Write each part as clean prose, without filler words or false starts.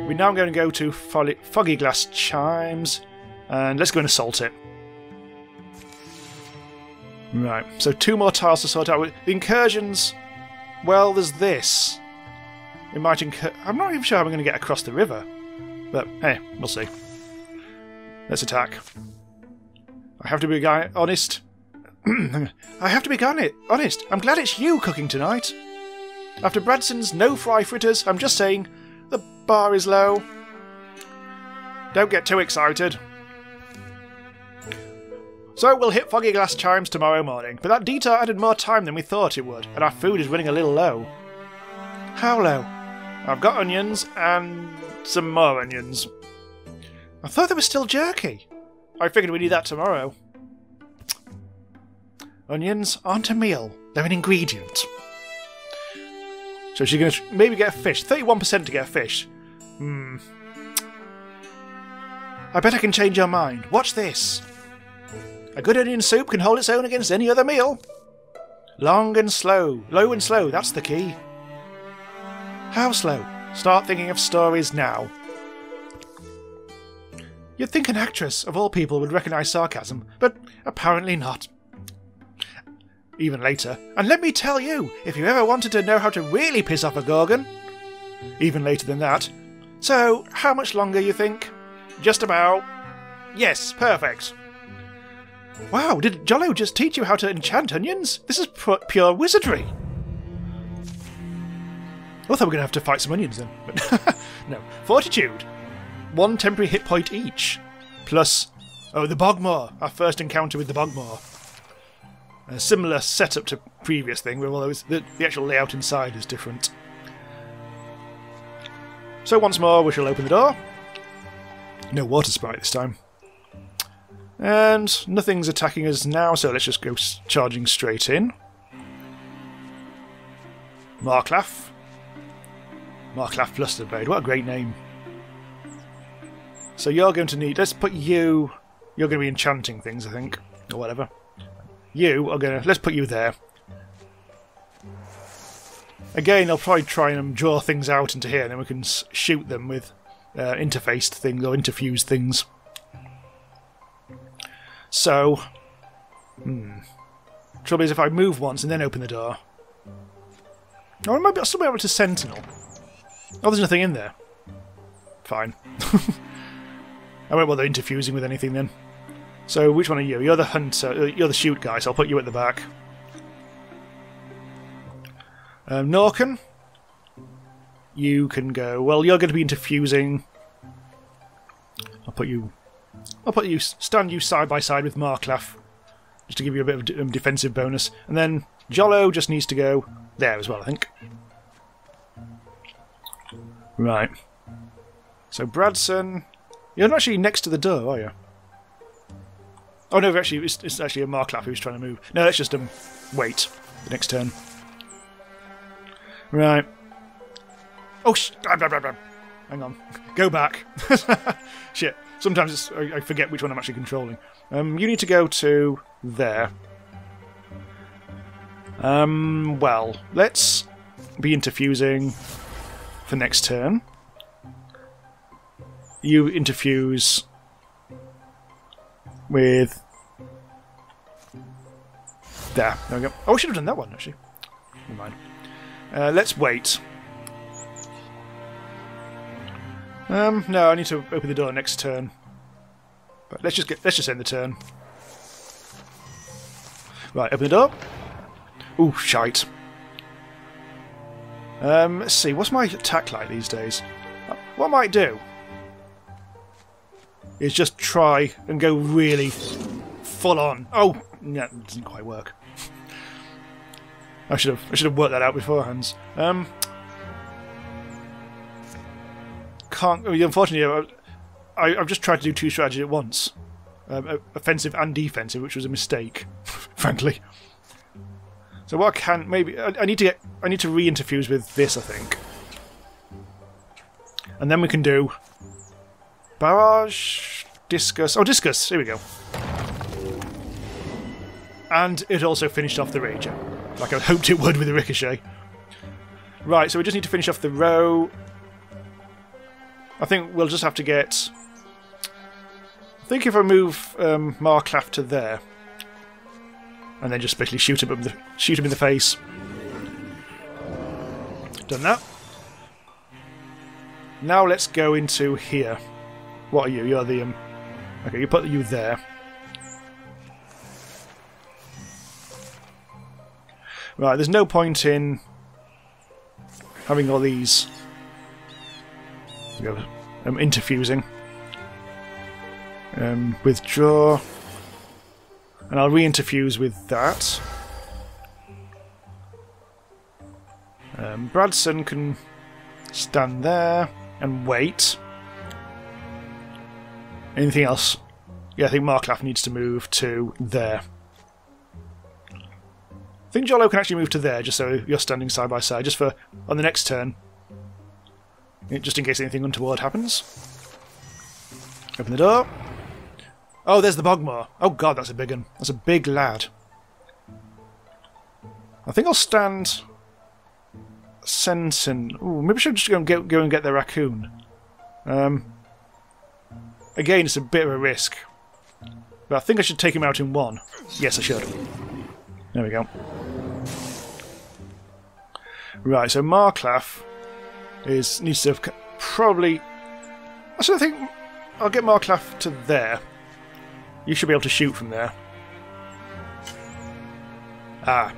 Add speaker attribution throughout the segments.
Speaker 1: We're now going to go to Foggy Glass Chimes, and let's go and assault it. Right, so 2 more tiles to sort out. The incursions, well, there's this. We might I'm not even sure how we're going to get across the river, but hey, we'll see. Let's attack. I have to be honest. I have to be honest. I'm glad it's you cooking tonight. After Bradson's no fry fritters, I'm just saying, the bar is low. Don't get too excited. So we'll hit Foggy Glass Chimes tomorrow morning, but that detour added more time than we thought it would, and our food is running a little low. How low? I've got onions, and some more onions. I thought there was still jerky. I figured we'd need that tomorrow. Onions aren't a meal, they're an ingredient. So she's going to maybe get a fish. 31% to get a fish. I bet I can change your mind. Watch this. A good onion soup can hold its own against any other meal. Long and slow. Low and slow, that's the key. How slow? Start thinking of stories now. You'd think an actress, of all people, would recognise sarcasm, but apparently not. Even later, and let me tell you, if you ever wanted to know how to really piss off a Gorgon. Even later than that. So, how much longer, you think? Just about. Yes, perfect. Wow, did Jollo just teach you how to enchant onions? This is pure wizardry. I thought we were going to have to fight some onions then. But no. Fortitude. 1 temporary hit point each. Plus, the Bogmore. Our first encounter with the Bogmore. A similar setup to previous thing, although the actual layout inside is different. So once more, we shall open the door. No water sprite this time. And nothing's attacking us now, so let's just go charging straight in. Marklaff. Marklaff Flusterblade, what a great name. So you're going to need... Let's put you... You're going to be enchanting things, I think. Or whatever. You are going to... Let's put you there. Again, I'll probably try and draw things out into here, and then we can shoot them with interfaced things or interfused things. So... Trouble is if I move once and then open the door. Oh, I might still be able to Sentinel. Oh, there's nothing in there. Fine. I won't bother interfusing with anything then. So, which one are you? You're the hunter. You're the shoot guy, so I'll put you at the back. Norken. You can go... Well, you're going to be interfusing. Stand you side by side with Marklaff. Just to give you a bit of defensive bonus. And then Jollo just needs to go there as well, I think. Right. So Bradson... You're not actually next to the door, are you? Oh no, actually, it's actually a Marklaff who's trying to move. No, let's just wait the next turn. Right. Oh, hang on. Go back. Shit. Sometimes I forget which one I'm actually controlling. You need to go to there. Well, let's be interfusing for next turn. You interfuse with... There we go. Oh, I should have done that one, actually. Never mind. Let's wait. No, I need to open the door next turn. But let's just end the turn. Right, open the door. Ooh, shite. Let's see, what's my attack like these days? What I might do is just try and go really full on. Oh, yeah, it doesn't quite work. I should have worked that out beforehand. Unfortunately, I've just tried to do 2 strategies at once, offensive and defensive, which was a mistake, frankly. So what I can I need to re-interfuse with this, I think, and then we can do barrage, discus. Oh, discus! Here we go. And it also finished off the Rager, like I hoped it would with the ricochet. Right, so we just need to finish off the row. I think we'll just have to get... I think if I move Marklaf to there, and then just basically shoot him in the face. Done that. Now let's go into here. What are you? You're the... Okay, you put you there. Right, there's no point in having all these interfusing. Withdraw. And I'll re-interfuse with that. Bradson can stand there and wait. Anything else? Yeah, I think Marklaf needs to move to there. I think Jollo can actually move to there, just so you're standing side by side, just for on the next turn. Just in case anything untoward happens. Open the door. Oh, there's the Bogmore. Oh god, that's a big one. That's a big lad. I think I'll stand... Sentin. Ooh, maybe I should just go and get the raccoon. Again, it's a bit of a risk. But I think I should take him out in one. Yes, I should. There we go. Right, so Marklaf needs to probably... Actually, I think I'll get Marklaf to there. You should be able to shoot from there. Ah.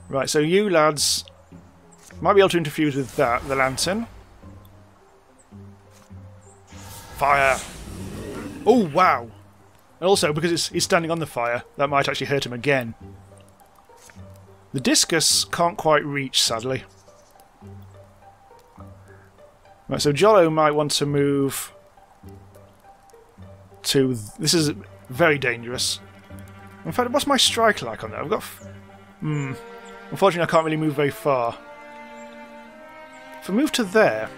Speaker 1: Right, so you lads might be able to interfuse with that, the lantern. Fire! Oh, wow! And also, because he's standing on the fire, that might actually hurt him again. The discus can't quite reach, sadly. Right, so Jollo might want to move to... This is very dangerous. In fact, what's my strike like on that? I've got... Unfortunately, I can't really move very far. If I move to there...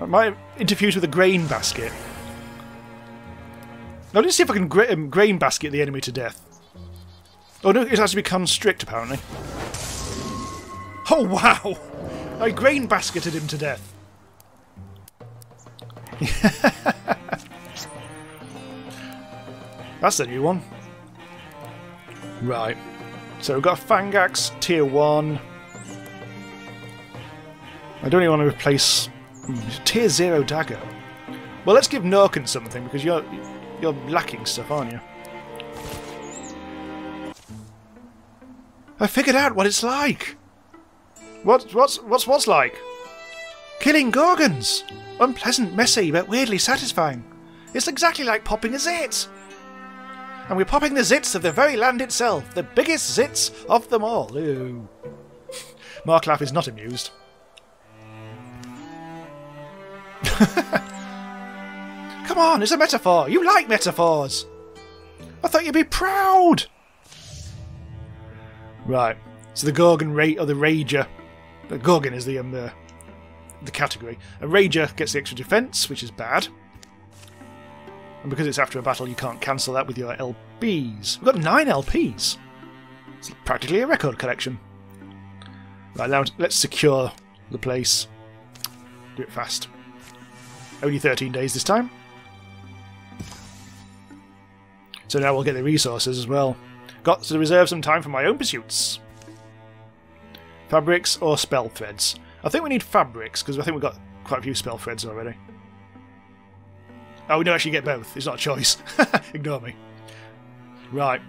Speaker 1: I might interfuse with a grain basket. Now, let's see if I can grain basket the enemy to death. Oh no, it has to be constrict, apparently. Oh wow! I grain basketed him to death. That's the new one. Right. So we've got a Fangaxe, tier 1. I don't even want to replace... tier 0 dagger. Well, let's give Norken something, because you're lacking stuff, aren't you? I figured out what it's like! What's like? Killing Gorgons! Unpleasant, messy, but weirdly satisfying. It's exactly like popping a zit! And we're popping the zits of the very land itself, the biggest zits of them all. Ooh. Marklaf is not amused. Come on, it's a metaphor! You like metaphors! I thought you'd be proud! Right, so the Gorgon or the Rager. The Gorgon is the category. A Rager gets the extra defense, which is bad. And because it's after a battle, you can't cancel that with your LPs. We've got 9 LPs. It's practically a record collection. Right, now let's secure the place. Do it fast. Only 13 days this time. So now we'll get the resources as well. Got to reserve some time for my own pursuits. Fabrics or spell threads? I think we need fabrics, because I think we've got quite a few spell threads already. Oh, we don't actually get both. It's not a choice. Ignore me. Right.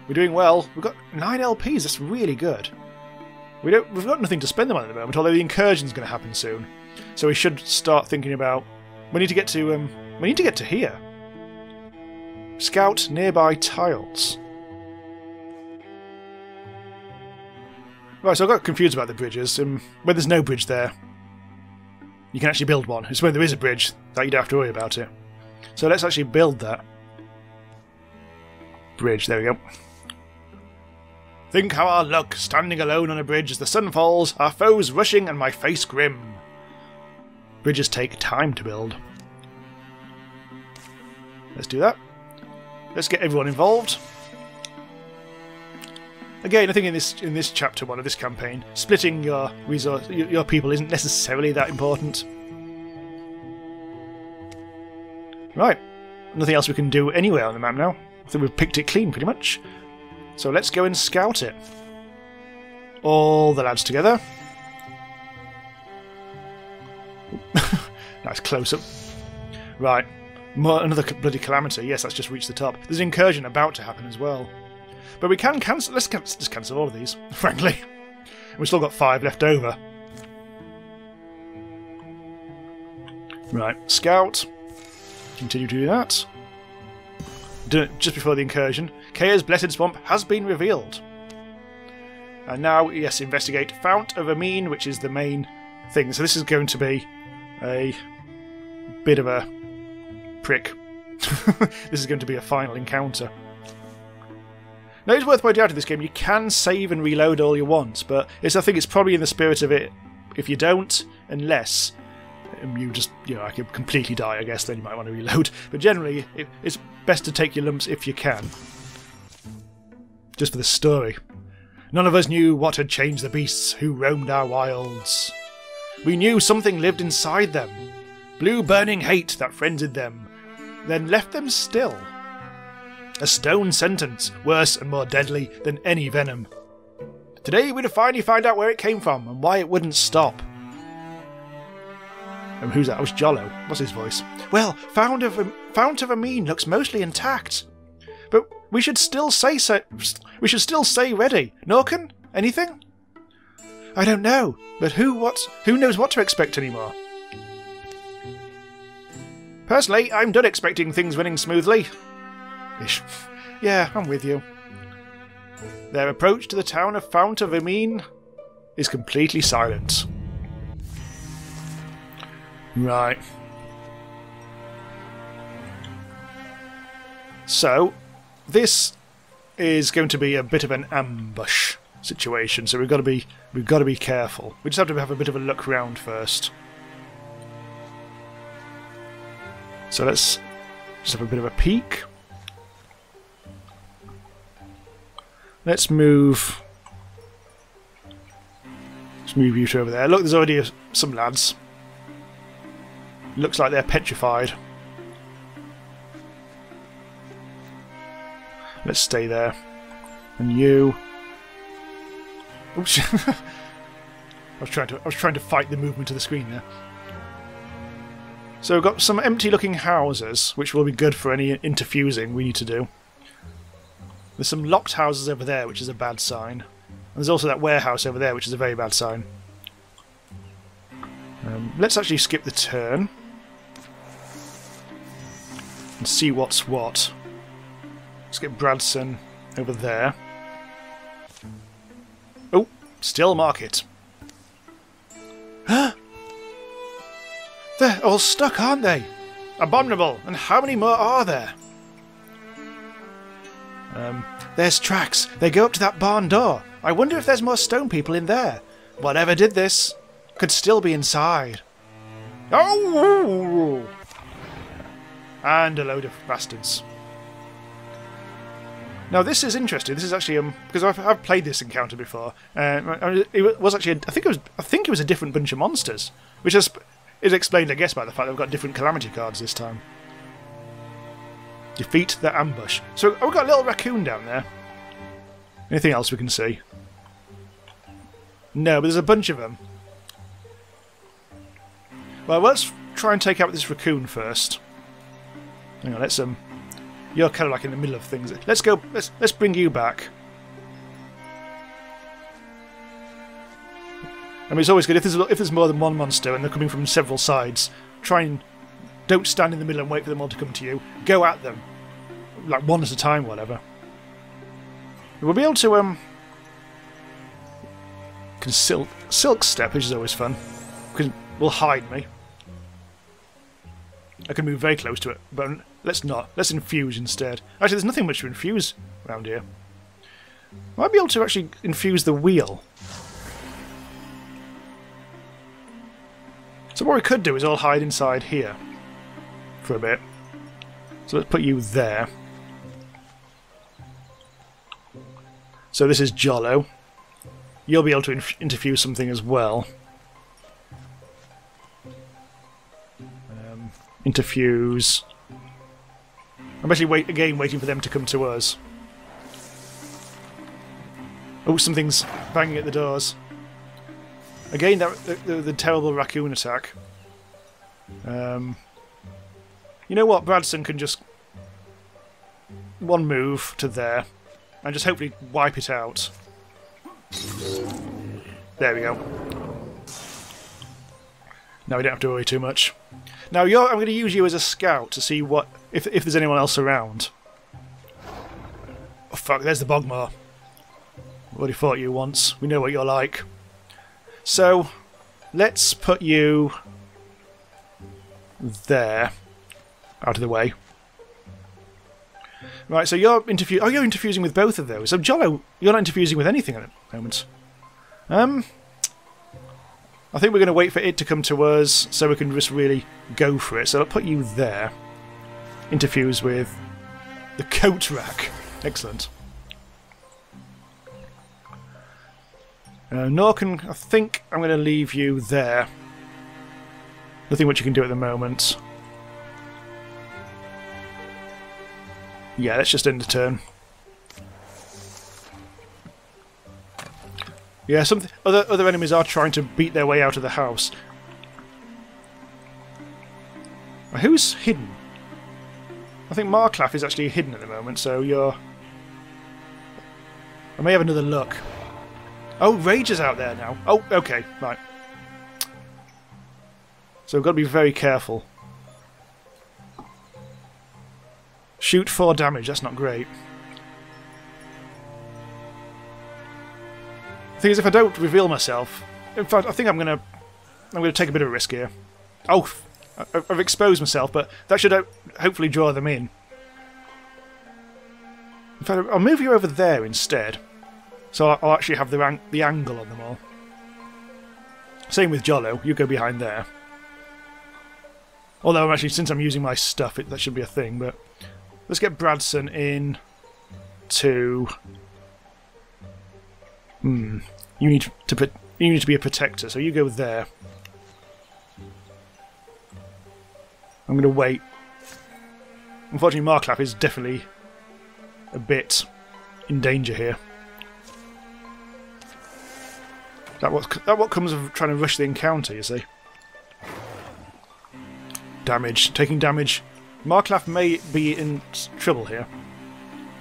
Speaker 1: We're doing well. We've got 9 LPs. That's really good. We've got nothing to spend them on at the moment, although the incursion's going to happen soon. So we should start thinking about... We need to get to here. Scout nearby tiles. Right, so I got confused about the bridges. When there's no bridge there, you can actually build one. It's when there is a bridge that you don't have to worry about it. So let's actually build that. Bridge, there we go. Think how our luck, standing alone on a bridge as the sun falls, our foes rushing and my face grim. Bridges take time to build. Let's do that. Let's get everyone involved. Again, I think in this chapter 1 of this campaign, splitting your your people isn't necessarily that important. Right, nothing else we can do anywhere on the map now. I think we've picked it clean pretty much. So let's go and scout it. All the lads together. Nice close up. Right, another bloody calamity. Yes, that's just reached the top. There's an incursion about to happen as well. But we can cancel. Let's just cancel all of these, frankly. We've still got 5 left over. Right, scout. Continue to do that. Just before the incursion, Kaya's Blessed Swamp has been revealed. And now, yes, investigate Fount of Amin, which is the main thing. So this is going to be a bit of a prick. This is going to be a final encounter. Now, it's worth pointing out in this game, you can save and reload all you want, but I think it's probably in the spirit of it, if you don't, unless you just, I could completely die, I guess, then you might want to reload. But generally, it's best to take your lumps if you can. Just for the story. None of us knew what had changed the beasts who roamed our wilds. We knew something lived inside them. Blue burning hate that frenzied them, then left them still. A stone sentence, worse and more deadly than any venom. Today we'd finally find out where it came from and why it wouldn't stop. Who's that? Oh, it's Jollo. What's his voice? Well, Fount of Amin looks mostly intact. But we should still say ready. Norcan? Anything? I don't know, but who knows what to expect anymore? Personally, I'm done expecting things running smoothly. Ish. Yeah, I'm with you. Their approach to the town of Fount of Amin is completely silent. Right. So, this is going to be a bit of an ambush situation, so we've got to be careful. We just have to have a bit of a look around first. So let's just have a bit of a peek. Let's move you two over there. Look, there's already some lads. Looks like they're petrified. Let's stay there. And you. Oops. I was trying to fight the movement of the screen there. So we've got some empty-looking houses, which will be good for any interfusing we need to do. There's some locked houses over there, which is a bad sign. And there's also that warehouse over there, which is a very bad sign. Let's actually skip the turn. And see what's what. Let's get Bradson over there. Oh, still market. They're all stuck, aren't they? Abominable! And how many more are there? There's tracks. They go up to that barn door. I wonder if there's more stone people in there. Whatever did this could still be inside. Oh! And a load of bastards. Now this is interesting. This is actually because I've played this encounter before. It was actually I think it was a different bunch of monsters, which is explained, I guess, by the fact that we've got different calamity cards this time. Defeat the ambush. So we've got a little raccoon down there. Anything else we can see? No, but there's a bunch of them. Well, let's try and take out this raccoon first. Hang on, let's you're kind of like in the middle of things. Let's go. Let's bring you back. I mean, it's always good if there's more than one monster and they're coming from several sides. Don't stand in the middle and wait for them all to come to you. Go at them, like one at a time, whatever. We'll be able to can silk step, which is always fun, because it will hide me. I can move very close to it, but let's not. Let's infuse instead. Actually, there's nothing much to infuse around here. I might be able to actually infuse the wheel. So what we could do is all hide inside here for a bit. So let's put you there. So this is Jollo. You'll be able to interfuse something as well. Interfuse. I'm actually waiting for them to come to us. Oh, something's banging at the doors. Again, the terrible raccoon attack. You know what? Bradson can just one move to there and just hopefully wipe it out. There we go. Now we don't have to worry too much. Now I'm going to use you as a scout to see if there's anyone else around. Oh fuck! There's the Bogmar. Already fought you once. We know what you're like. So let's put you there, out of the way. Right. So you're interfusing with both of those. So Jollo, you're not interfusing with anything at the moment. I think we're going to wait for it to come to us so we can just really go for it. So I'll put you there. Interfuse with the coat rack. Excellent. Norcan, I think I'm going to leave you there. Nothing much you can do at the moment. Yeah, let's just end the turn. Yeah, other enemies are trying to beat their way out of the house. Who's hidden? I think Marklaf is actually hidden at the moment, so you're... I may have another look. Oh, Rage is out there now. Oh, okay, right. So we've got to be very careful. Shoot 4 damage, that's not great. The thing is, if I don't reveal myself... In fact, I think I'm going to take a bit of a risk here. Oh, I've exposed myself, but that should hopefully draw them in. In fact, I'll move you over there instead. So I'll actually have the angle on them all. Same with Jollo, you go behind there. Although, actually, since I'm using my stuff, that should be a thing, but... Let's get Bradson in to... You need to be a protector, so you go there. I'm going to wait. Unfortunately, Marklaf is definitely a bit in danger here. That what comes of trying to rush the encounter, you see. Damage, taking damage. Marklaf may be in trouble here.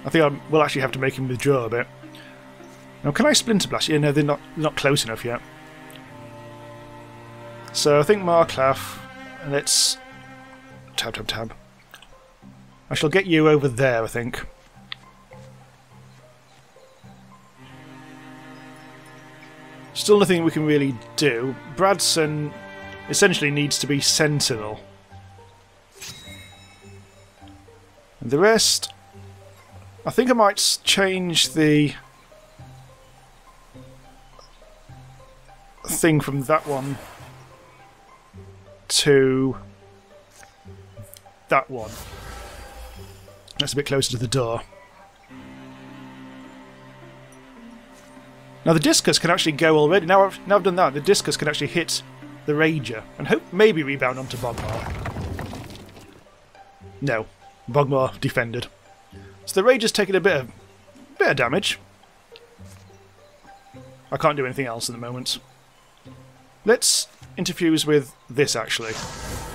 Speaker 1: I think I will actually have to make him withdraw a bit. Now, can I Splinter Blast? Yeah, no, they're not close enough yet. So I think Marklaf. Let's tab. I shall get you over there, I think. Still nothing we can really do. Bradson essentially needs to be Sentinel. And the rest... I think I might change the thing from that one to that one. That's a bit closer to the door. Now the discus can actually go already. Now I've done that, the discus can actually hit the Rager and maybe rebound onto Bogmar. No, Bogmar defended. So the Rager's taken a bit of damage. I can't do anything else at the moment. Let's interfuse with this actually.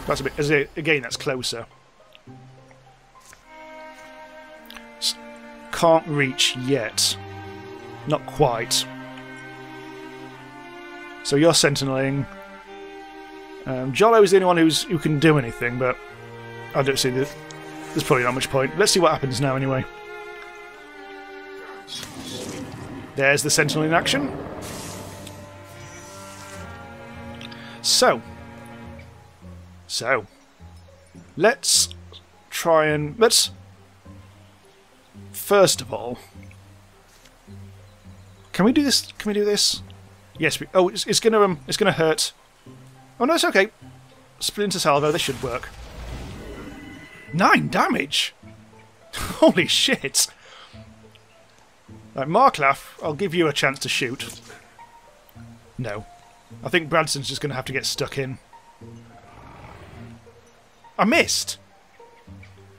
Speaker 1: That's a bit. Again, that's closer. Can't reach yet. Not quite. So you're sentineling. Jollo is the only one who can do anything, but I don't see that. There's probably not much point. Let's see what happens now anyway. There's the Sentinel in action. So, let's try and... First of all... Can we do this? Can we do this? Yes, it's gonna hurt. Oh no, it's okay. Splinter Salvo, this should work. 9 damage? Holy shit! Right, Marklaff, I'll give you a chance to shoot. No. I think Bradson's just going to have to get stuck in. I missed!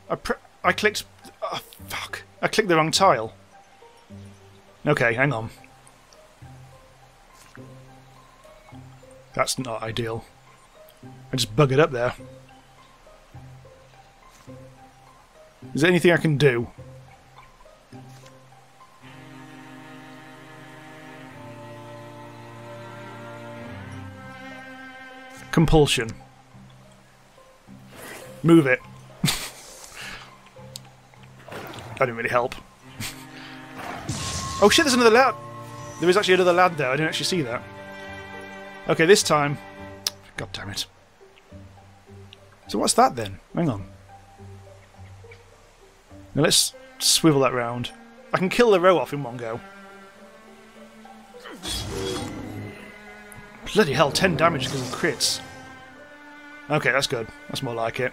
Speaker 1: I clicked... Oh, fuck. I clicked the wrong tile. Okay, hang on. That's not ideal. I just buggered up there. Is there anything I can do? Compulsion. Move it. That didn't really help. Oh shit, there's another lad! There is actually another lad there, I didn't actually see that. Okay, this time... God damn it. So what's that then? Hang on. Now let's swivel that round. I can kill the row off in one go. Bloody hell, 10 damage because of crits. Okay, that's good. That's more like it.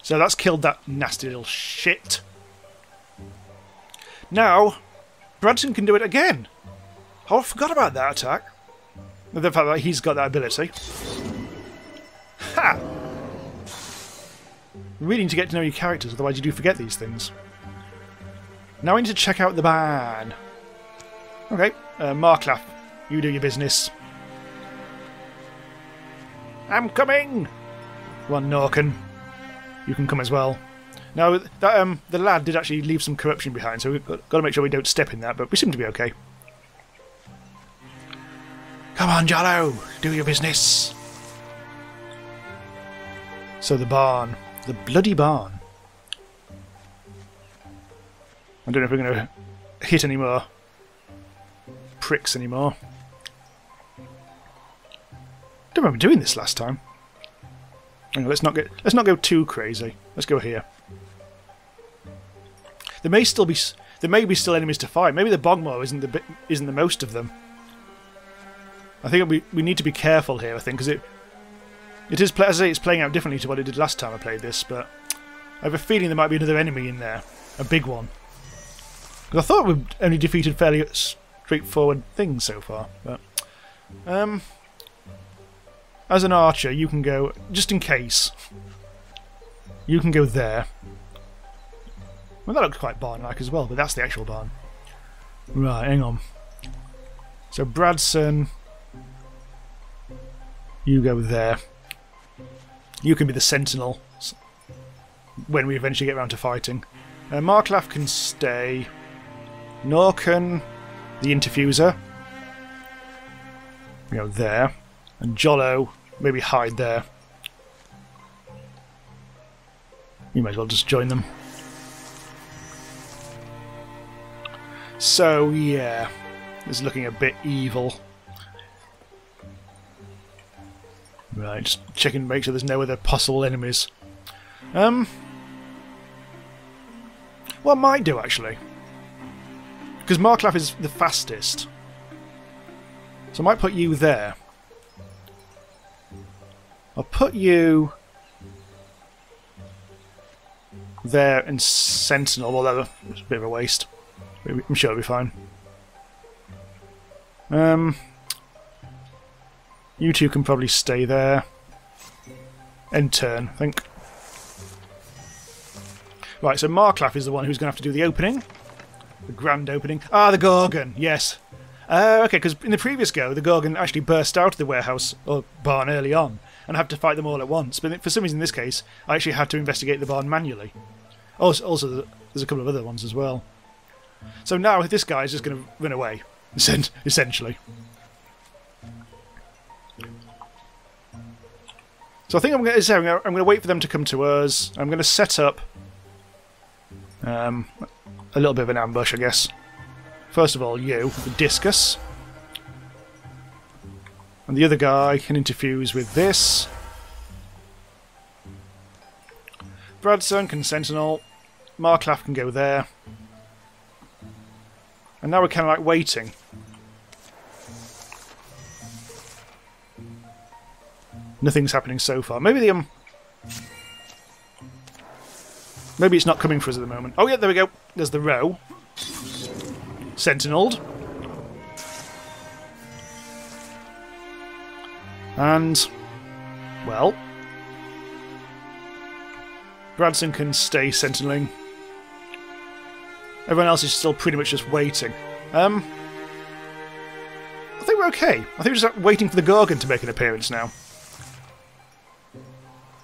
Speaker 1: So that's killed that nasty little shit. Now, Bradson can do it again. Oh, I forgot about that attack. The fact that he's got that ability. Ha! You really need to get to know your characters, otherwise you do forget these things. Now I need to check out the ban. Okay, Marklaff, you do your business. I'm coming! Come on, Norken. You can come as well. Now, that, the lad did actually leave some corruption behind, so we've got to make sure we don't step in that, but we seem to be okay. Come on, Jollo! Do your business! So the barn. The bloody barn. I don't know if we're going to hit any more pricks anymore. I don't remember doing this last time. Anyway, let's not go too crazy. Let's go here. There may be still enemies to fight. Maybe the Bogmore isn't the most of them. I think we need to be careful here. I think because it is, as I say, it's playing out differently to what it did last time I played this. But I have a feeling there might be another enemy in there, a big one. Because I thought we'd only defeated fairly straightforward things so far. But as an archer, you can go, just in case, you can go there. Well, that looks quite barn-like as well, but that's the actual barn. Right, hang on. So Bradson, you go there. You can be the sentinel when we eventually get around to fighting. Marklaff can stay. Norken, the interfuser, go there. And Jollo, maybe hide there. You might as well just join them. So, yeah. This is looking a bit evil. Right, just checking to make sure there's no other possible enemies. What I might do, actually. Because Marklaff is the fastest. So I might put you there. I'll put you there in Sentinel, although it's a bit of a waste. I'm sure it'll be fine. You two can probably stay there. End turn, I think. Right, so Marklaff is the one who's going to have to do the opening. The grand opening. Ah, the Gorgon, yes. Okay, because in the previous go, the Gorgon actually burst out of the warehouse or barn early on. And I have to fight them all at once. But for some reason in this case, I actually had to investigate the barn manually. Also there's a couple of other ones as well. So now this guy is just going to run away, essentially. So I think I'm going to wait for them to come to us. I'm going to set up a little bit of an ambush, I guess. First of all, you, the discus. And the other guy can interfuse with this. Bradson can sentinel. Marklaff can go there. And now we're kind of like waiting. Nothing's happening so far. Maybe the maybe it's not coming for us at the moment. Oh yeah, there we go. There's the row. sentinelled. And, well, Bradson can stay sentinelling. Everyone else is still pretty much just waiting. I think we're okay. I think we're just waiting for the Gorgon to make an appearance now.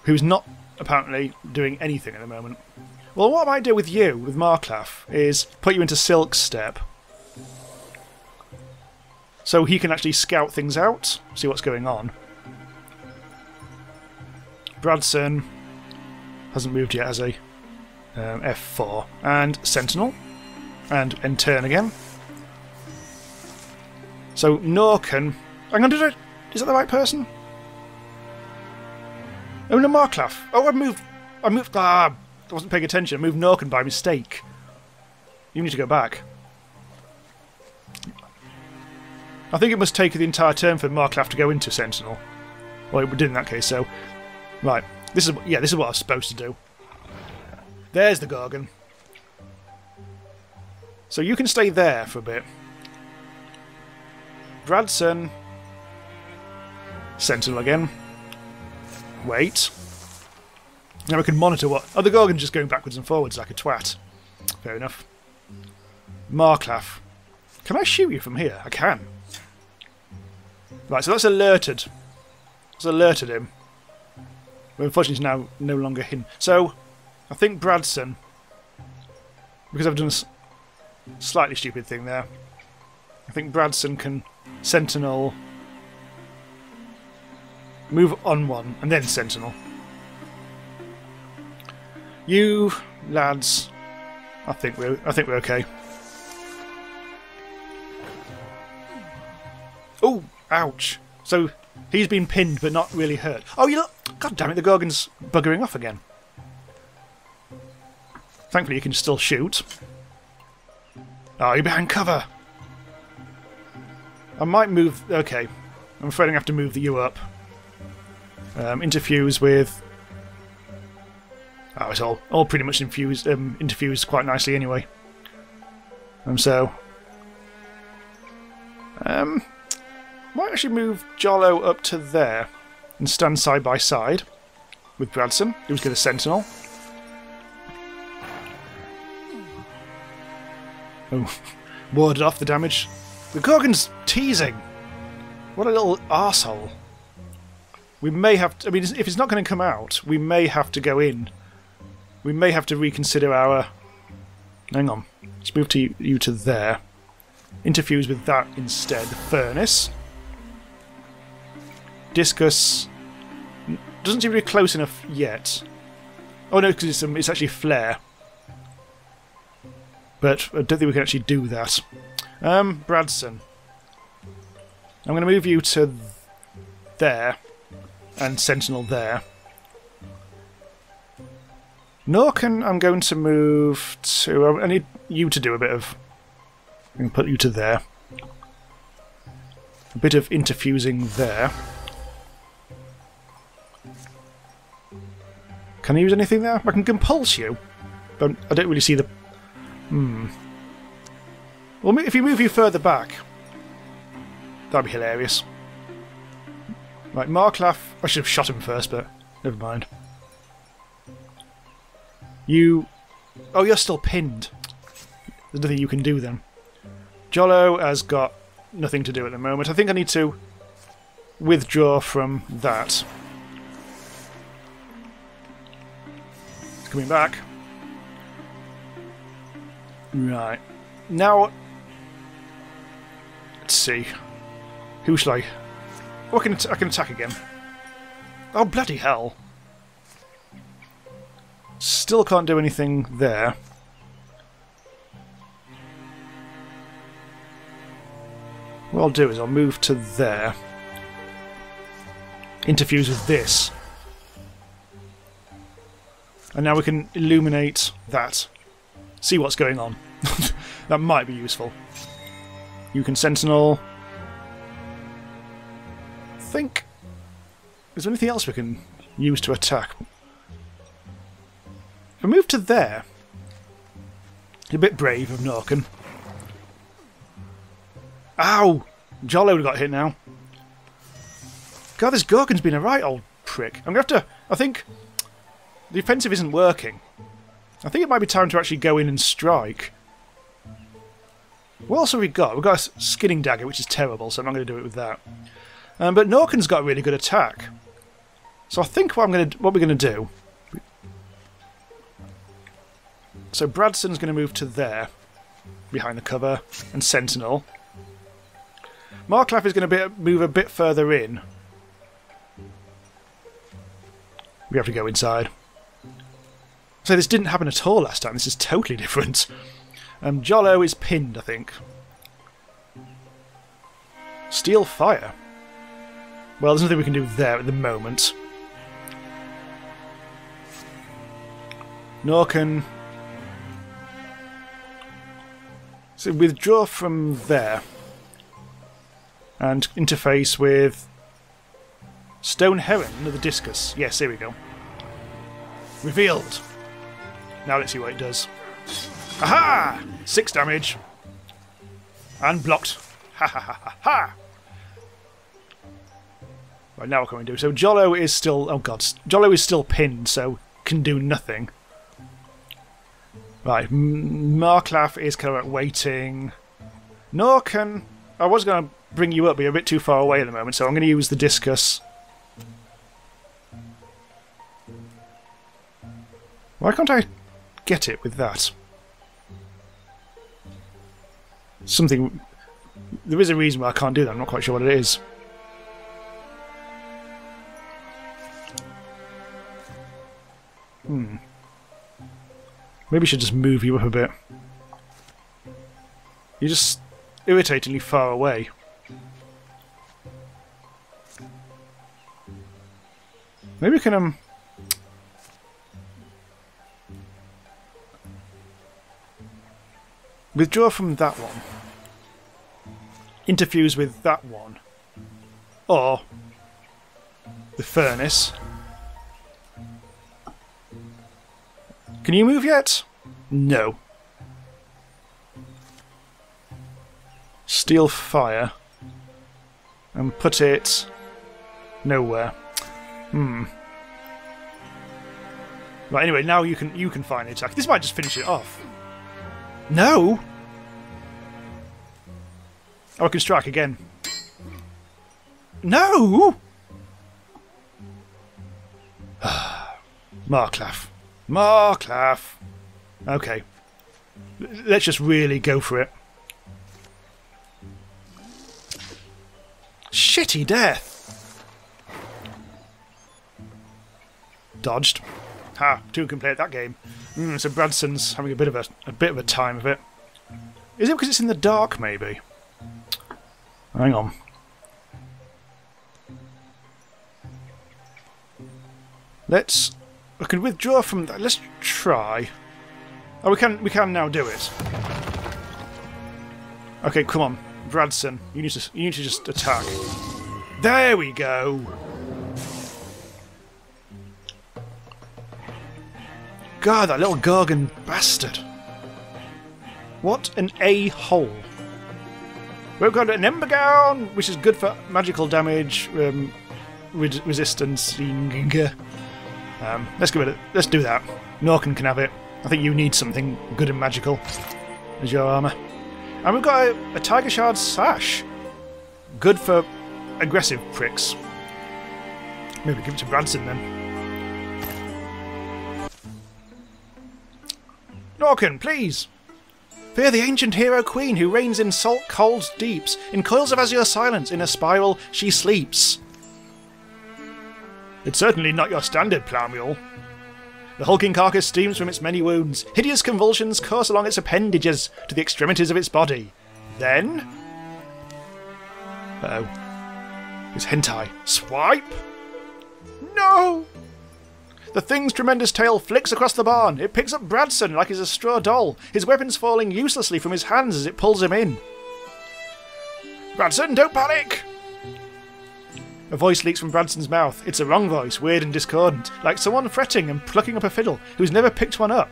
Speaker 1: Who's not apparently doing anything at the moment. Well, what I might do with you, with Marklaf, is put you into Silk Step. So he can actually scout things out, see what's going on. Bradson hasn't moved yet, has he? F4. And Sentinel. And end turn again. So Norken... I'm going to do it. Is that the right person? Oh no, Marklaf. Oh, I moved... I wasn't paying attention. I moved Norken by mistake. You need to go back. I think it must take the entire turn for Marklaf to go into Sentinel. Well, it did in that case, so... Right. This is what I was supposed to do. There's the Gorgon. So you can stay there for a bit. Bradson. Sentinel again. Wait. Now we can monitor what... Oh, the Gorgon's just going backwards and forwards like a twat. Fair enough. Marklaf. Can I shoot you from here? I can. Right, so that's alerted. It's alerted him. But unfortunately, it's now no longer him. So, I think Bradson... Because I've done a slightly stupid thing there. I think Bradson can Sentinel... Move on one, and then Sentinel. You lads, I think we're okay. Oh, ouch! So he's been pinned, but not really hurt. Oh, you look! God damn it! The Gorgon's buggering off again. Thankfully, you can still shoot. Oh, you're behind cover. I might move. Okay, I'm afraid I'm gonna have to move you up. Interfuse with... Oh, it's all pretty much interfused quite nicely anyway. So... might actually move Jollo up to there and stand side by side with Bradson, who's got a Sentinel. Oh, warded off the damage. The Gorgon's teasing! What a little arsehole. We may have to... I mean, if it's not going to come out, we may have to go in. We may have to reconsider our... Hang on. Let's move you to there. Interfuse with that instead. Furnace. Discus. Doesn't seem to be close enough yet. Oh no, because it's actually Flare. But I don't think we can actually do that. Bradson. I'm going to move you to there. And Sentinel there. Norken, I'm going to move to... I need you to do a bit of... I'm going to put you to there. A bit of interfusing there. Can I use anything there? I can compulse you. But I don't really see the... Well, if you move you further back, that'd be hilarious. Right, Marklaf... I should have shot him first, but never mind. You... Oh, you're still pinned. There's nothing you can do then. Jollo has got nothing to do at the moment. I think I need to withdraw from that. It's coming back. Right. Now... Let's see. Who shall I... Oh, I can attack again. Oh, bloody hell. Still can't do anything there. What I'll do is I'll move to there. Interfuse with this. And now we can illuminate that. See what's going on. That might be useful. You can Sentinel... think... Is there anything else we can use to attack? If I move to there... It's a bit brave of Norken. Ow! Jollo got hit now. God, this Gorgon's been a right old prick. I'm going to have to... I think the offensive isn't working. I think it might be time to actually go in and strike. What else have we got? We've got a skinning dagger, which is terrible, so I'm not going to do it with that. But Norken's got a really good attack. So I think what we're going to do... So Bradson's going to move to there, behind the cover, and Sentinel. Marklaff is going to move a bit further in. We have to go inside. So this didn't happen at all last time. This is totally different. Jollo is pinned, I think. Steel Fire. Well, there's nothing we can do there at the moment. Norken. So withdraw from there. And interface with Stone Heron, another discus. Yes, here we go. Revealed. Now let's see what it does. Aha! 6 damage. And blocked. Ha ha ha ha ha! Right, now what can we do? So Jollo is still... Oh god. Jollo is still pinned, so can do nothing. Right, Marklaff is kind of waiting. Norken... I was going to bring you up, but you're a bit too far away at the moment, so I'm going to use the discus. Why can't I get it with that? Something... There is a reason why I can't do that, I'm not quite sure what it is. Maybe I should just move you up a bit. You're just irritatingly far away. Maybe we can withdraw from that one. Interfuse with that one. Or the furnace. Can you move yet? No. Steel Fire. And put it nowhere. Right, anyway, now you can finally attack. This might just finish it off. No! Oh, I can strike again. No! Marklaff. Marklaff! Okay. Let's just really go for it. Shitty death! Dodged. Ha! 2 can play at that game. So Bradson's having a bit of a time of it. Is it because it's in the dark, maybe? Hang on. I can withdraw from that. Let's try. Oh, we can now do it. Okay, come on, Bradson. You need to just attack. There we go. God, that little Gorgon bastard. What an a-hole. We've got an Ember Gown, which is good for magical damage, resistance. Let's give it. Let's do that. Norken can have it. I think you need something good and magical as your armour. And we've got a Tiger Shard Sash. Good for aggressive pricks. Maybe give it to Bradson then. Norken, please! Fear the ancient hero queen who reigns in salt cold deeps. In coils of azure silence, in a spiral, she sleeps. It's certainly not your standard plough mule. The hulking carcass steams from its many wounds. Hideous convulsions course along its appendages to the extremities of its body. Then... Uh-oh. It's hentai. Swipe? No! The thing's tremendous tail flicks across the barn. It picks up Bradson like he's a straw doll, his weapons falling uselessly from his hands as it pulls him in. Bradson, don't panic! A voice leaks from Bradson's mouth. It's a wrong voice, weird and discordant, like someone fretting and plucking up a fiddle who's never picked one up.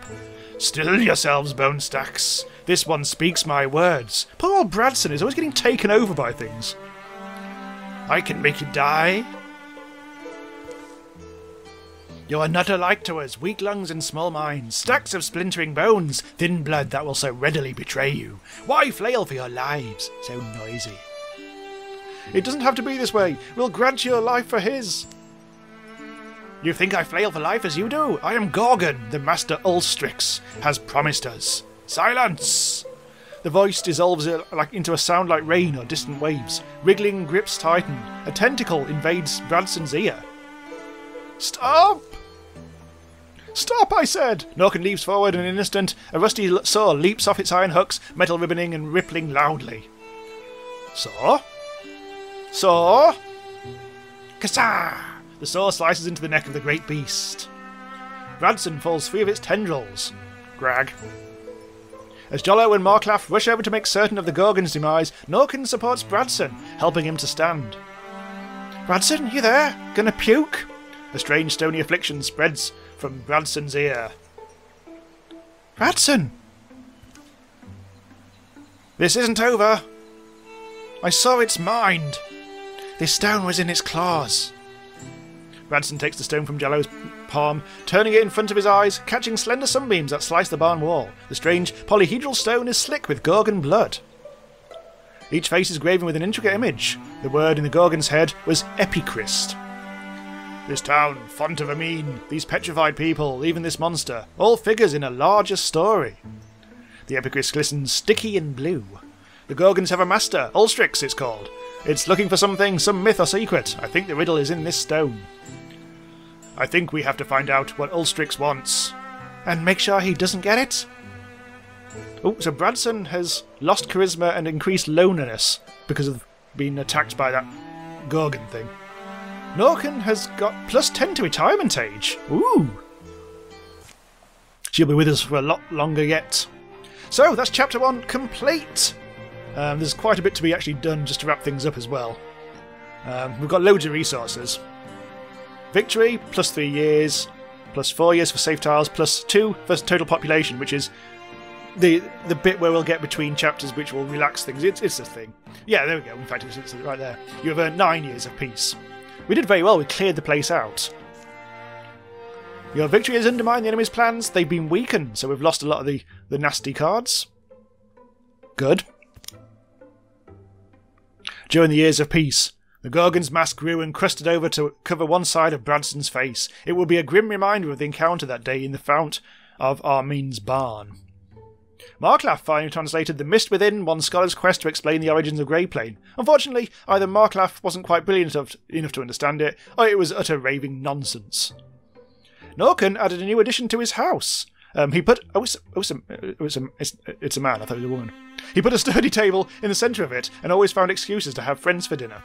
Speaker 1: Still yourselves, bone stacks. This one speaks my words. Poor old Bradson is always getting taken over by things. I can make you die. You are not alike to us, weak lungs and small minds, stacks of splintering bones, thin blood that will so readily betray you. Why flail for your lives, so noisy? It doesn't have to be this way. We'll grant your life for his. You think I flail for life as you do? I am Gorgon, the master Ulstryx has promised us. Silence! The voice dissolves into a sound like rain or distant waves. Wriggling grips tighten. A tentacle invades Bradson's ear. Stop! Stop, I said! Norken leaps forward in an instant. A rusty saw leaps off its iron hooks, metal ribboning and rippling loudly. Saw? Saw? Kassa! The saw slices into the neck of the great beast. Bradson falls free of its tendrils. Grag. As Jollo and Marklaf rush over to make certain of the Gorgon's demise, Norken supports Bradson, helping him to stand. Bradson, you there? Gonna puke? A strange stony affliction spreads from Bradson's ear. Bradson! This isn't over. I saw its mind. This stone was in its claws. Bradson takes the stone from Jollo's palm, turning it in front of his eyes, catching slender sunbeams that slice the barn wall. The strange polyhedral stone is slick with Gorgon blood. Each face is graven with an intricate image. The word in the Gorgon's head was Epichrist. This town, font of a mean, these petrified people, even this monster, all figures in a larger story. The Epichrist glistens sticky and blue. The Gorgons have a master, Ulstryx it's called. It's looking for something, some myth or secret. I think the riddle is in this stone. I think we have to find out what Ulstryx wants. And make sure he doesn't get it? Oh, so Bradson has lost charisma and increased loneliness because of being attacked by that Gorgon thing. Norken has got +10 to retirement age. Ooh! She'll be with us for a lot longer yet. So, that's chapter 1 complete! There's quite a bit to be actually done just to wrap things up as well. We've got loads of resources. Victory, +3 years, +4 years for safe tiles, +2 for total population, which is the bit where we'll get between chapters which will relax things. It's a thing. Yeah, there we go. In fact, it's right there. You have earned 9 years of peace. We did very well. We cleared the place out. Your victory has undermined the enemy's plans. They've been weakened, so we've lost a lot of the nasty cards. Good. During the years of peace, the Gorgon's mask grew and crusted over to cover one side of Bradson's face. It will be a grim reminder of the encounter that day in the fount of Armin's barn. Marklaf finally translated The Mist Within, one scholar's quest to explain the origins of Greyplane. Unfortunately, either Marklaf wasn't quite brilliant enough to understand it, or it was utter raving nonsense. Norken added a new addition to his house. He put... it's a man, I thought it was a woman. He put a sturdy table in the centre of it, and always found excuses to have friends for dinner.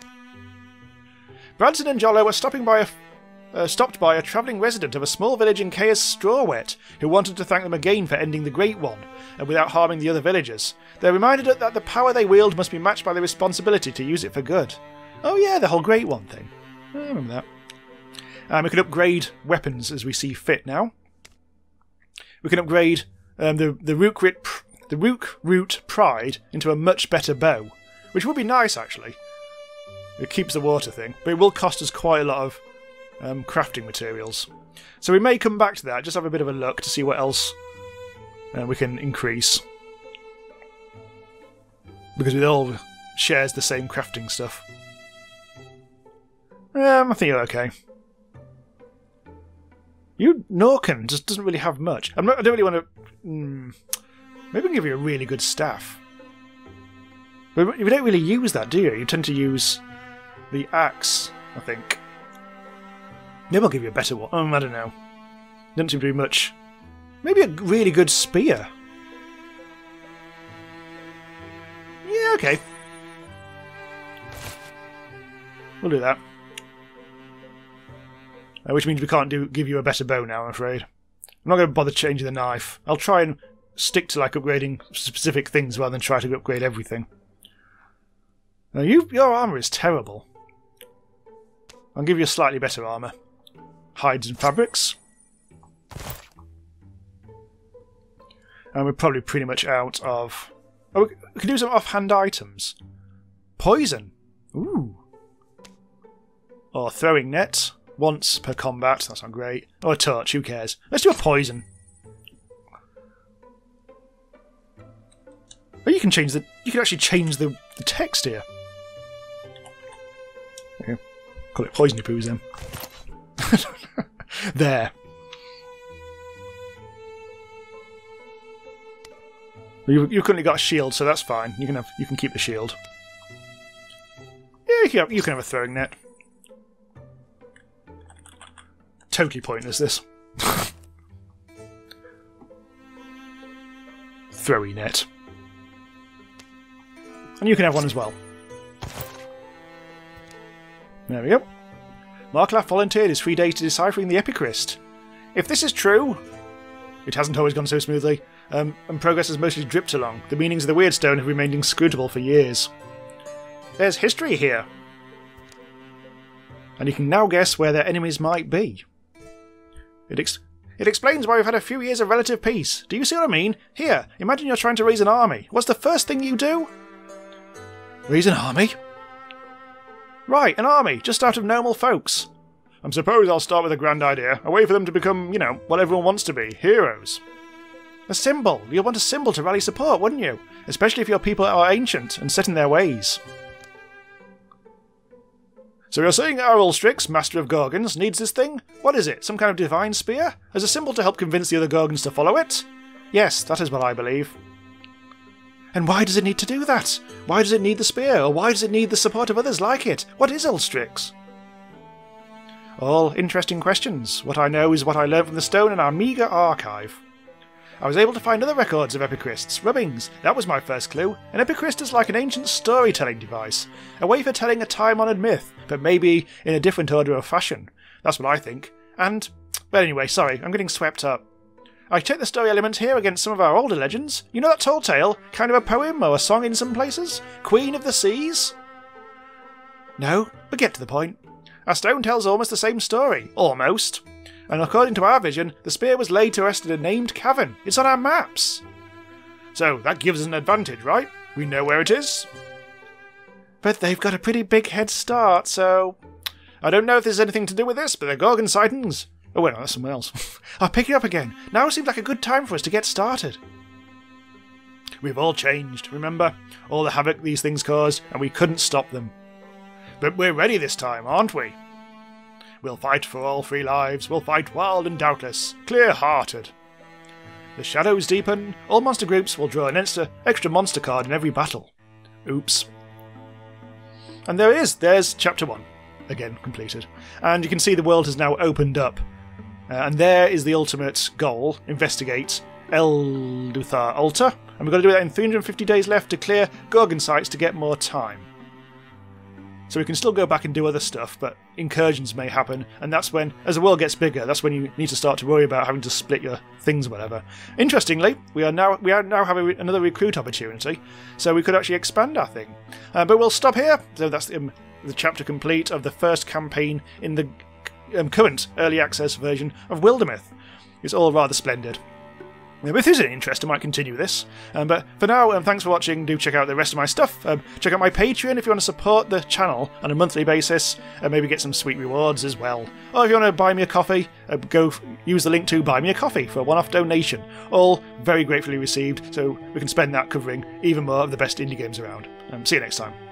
Speaker 1: Bradson and Jollo were stopped by a travelling resident of a small village in Chaos Strawwet, who wanted to thank them again for ending the Great One, and without harming the other villagers. They reminded us that the power they wield must be matched by the responsibility to use it for good. Oh yeah, the whole Great One thing. I remember that. We can upgrade weapons as we see fit now. We can upgrade the Rook Pride into a much better bow, which would be nice actually. It keeps the water thing, but it will cost us quite a lot of crafting materials. So we may come back to that, just have a bit of a look to see what else we can increase. Because it all shares the same crafting stuff. I think you're okay. Norken just doesn't really have much. I don't really want to... maybe we can give you a really good staff. But you don't really use that, do you? You tend to use the axe, I think. Maybe I'll give you a better one. I don't know. Doesn't seem to be much. Maybe a really good spear. Yeah, okay. We'll do that. Which means we can't give you a better bow now, I'm afraid. I'm not going to bother changing the knife. I'll try and stick to like upgrading specific things rather than try to upgrade everything. Now your armour is terrible. I'll give you a slightly better armour. Hides and fabrics. And we're probably pretty much out of... Oh, we can do some offhand items. Poison. Ooh. Or throwing net. Once per combat. That's not great. Or a torch, who cares? Let's do a poison. Oh, you can change the... You can actually change the text here. Okay. Call it poisony poos then. There. You've currently got a shield, so that's fine. You can keep the shield. Yeah, you can have a throwing net. Totally pointless, this. Throwy net. And you can have one as well. There we go. Marklaff volunteered his 3 days to deciphering the Epicryst. If this is true... It hasn't always gone so smoothly, and progress has mostly dripped along. The meanings of the weird stone have remained inscrutable for years. There's history here. And you can now guess where their enemies might be. It explains why we've had a few years of relative peace. Do you see what I mean? Here, imagine you're trying to raise an army. What's the first thing you do? Raise an army? Right, an army, just out of normal folks. I suppose I'll start with a grand idea, a way for them to become, you know, what everyone wants to be, heroes. A symbol. You'll want a symbol to rally support, wouldn't you? Especially if your people are ancient and set in their ways. So you're saying our Ulstryx, Master of Gorgons, needs this thing? What is it, some kind of divine spear? As a symbol to help convince the other Gorgons to follow it? Yes, that is what I believe. And why does it need to do that? Why does it need the spear, or why does it need the support of others like it? What is Ulstryx? All interesting questions. What I know is what I learned from the stone in our meagre archive. I was able to find other records of epicrysts, rubbings. That was my first clue. An epicryst is like an ancient storytelling device, a way for telling a time-honoured myth, but maybe in a different order of fashion. That's what I think. And, but anyway, sorry, I'm getting swept up. I checked the story element here against some of our older legends. You know that tall tale? Kind of a poem or a song in some places? Queen of the Seas? No, but get to the point. Our stone tells almost the same story. Almost. And according to our vision, the spear was laid to rest in a named cavern. It's on our maps. So, that gives us an advantage, right? We know where it is. But they've got a pretty big head start, so... I don't know if there's anything to do with this, but the Gorgon sightings... Oh wait, no, that's someone else. I'll pick it up again. Now seems like a good time for us to get started. We've all changed, remember? All the havoc these things caused, and we couldn't stop them. But we're ready this time, aren't we? We'll fight for all 3 lives, we'll fight wild and doubtless, clear-hearted. The shadows deepen, all monster groups will draw an extra monster card in every battle. Oops. And there it is, there's Chapter 1. Again, completed. And you can see the world has now opened up. And there is the ultimate goal, investigate Elduthar Altar. And we've got to do that in 350 days left to clear Gorgon sites to get more time. So we can still go back and do other stuff, but incursions may happen, and that's when, as the world gets bigger, that's when you need to start to worry about having to split your things or whatever. Interestingly, we are now having another recruit opportunity, so we could actually expand our thing. But we'll stop here. So that's the chapter complete of the first campaign in the current early access version of Wildermyth. It's all rather splendid. If there's any interest, I might continue this. But for now, thanks for watching. Do check out the rest of my stuff. Check out my Patreon if you want to support the channel on a monthly basis, and maybe get some sweet rewards as well. Or if you want to buy me a coffee, go use the link to buy me a coffee for a one-off donation. All very gratefully received, so we can spend that covering even more of the best indie games around. See you next time.